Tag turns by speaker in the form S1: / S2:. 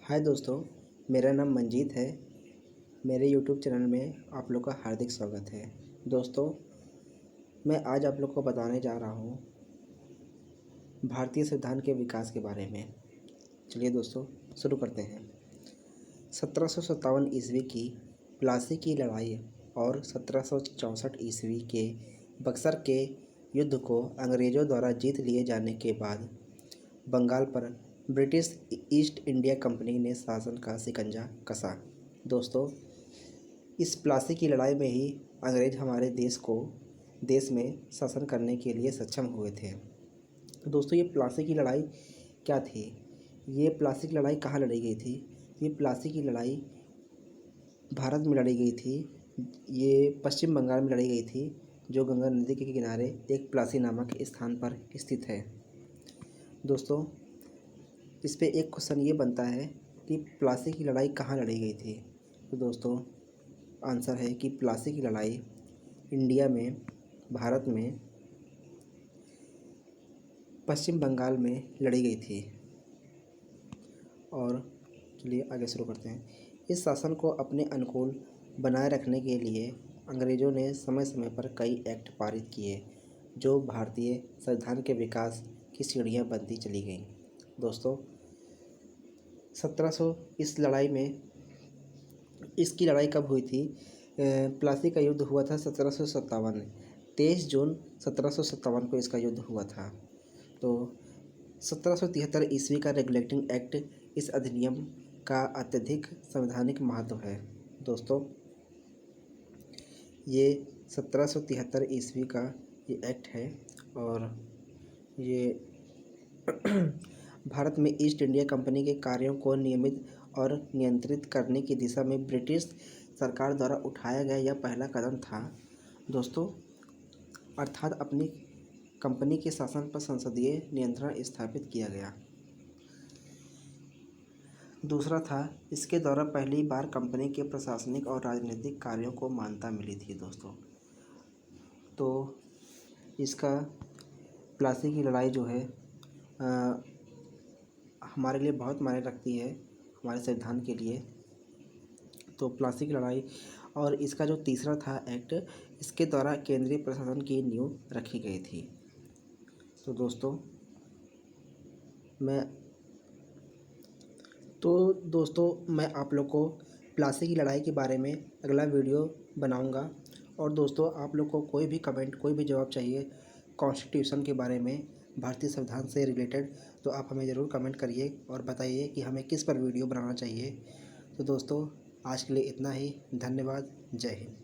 S1: हाय दोस्तों, मेरा नाम मंजीत है। मेरे यूट्यूब चैनल में आप लोग का हार्दिक स्वागत है। दोस्तों, मैं आज आप लोग को बताने जा रहा हूँ भारतीय संविधान के विकास के बारे में। चलिए दोस्तों, शुरू करते हैं। 1757 ईस्वी की प्लासी की लड़ाई और 1764 ईस्वी के बक्सर के युद्ध को अंग्रेज़ों द्वारा जीत लिए जाने के बाद बंगाल पर ब्रिटिश ईस्ट इंडिया कंपनी ने शासन का शिकंजा कसा। दोस्तों, इस प्लासी की लड़ाई में ही अंग्रेज़ हमारे देश में शासन करने के लिए सक्षम हुए थे। दोस्तों, ये प्लासी की लड़ाई क्या थी? ये प्लासी की लड़ाई कहाँ लड़ी गई थी? ये प्लासी की लड़ाई भारत में लड़ी गई थी। ये पश्चिम बंगाल में लड़ी गई थी, जो गंगा नदी के किनारे एक प्लासी नामक स्थान पर स्थित है। दोस्तों, इस पे एक क्वेश्चन ये बनता है कि प्लासी की लड़ाई कहाँ लड़ी गई थी। तो दोस्तों, आंसर है कि प्लासी की लड़ाई इंडिया में, भारत में, पश्चिम बंगाल में लड़ी गई थी। और चलिए आगे शुरू करते हैं। इस शासन को अपने अनुकूल बनाए रखने के लिए अंग्रेज़ों ने समय समय पर कई एक्ट पारित किए, जो भारतीय संविधान के विकास की सीढ़ियाँ बनती चली गईं। दोस्तों, 1700 इस लड़ाई में इसकी लड़ाई कब हुई थी? प्लासी का युद्ध हुआ था 1757। 23 जून 1757 को इसका युद्ध हुआ था। तो 1773 ईस्वी का रेगुलेटिंग एक्ट, इस अधिनियम का अत्यधिक संवैधानिक महत्व है। दोस्तों, ये 1773 ईस्वी का ये एक्ट है और ये भारत में ईस्ट इंडिया कंपनी के कार्यों को नियमित और नियंत्रित करने की दिशा में ब्रिटिश सरकार द्वारा उठाया गया यह पहला कदम था। दोस्तों, अर्थात अपनी कंपनी के शासन पर संसदीय नियंत्रण स्थापित किया गया। दूसरा था, इसके द्वारा पहली बार कंपनी के प्रशासनिक और राजनीतिक कार्यों को मान्यता मिली थी। दोस्तों, तो इसका प्लासी की लड़ाई जो है हमारे लिए बहुत मायने रखती है, हमारे संविधान के लिए। तो प्लासी की लड़ाई और इसका जो तीसरा था एक्ट, इसके द्वारा केंद्रीय प्रशासन की नींव रखी गई थी। तो दोस्तों मैं आप लोग को प्लासी की लड़ाई के बारे में अगला वीडियो बनाऊंगा। और दोस्तों, आप लोग को कोई भी कमेंट, कोई भी जवाब चाहिए कॉन्स्टिट्यूशन के बारे में, भारतीय संविधान से रिलेटेड, तो आप हमें ज़रूर कमेंट करिए और बताइए कि हमें किस पर वीडियो बनाना चाहिए। तो दोस्तों, आज के लिए इतना ही। धन्यवाद। जय हिंद।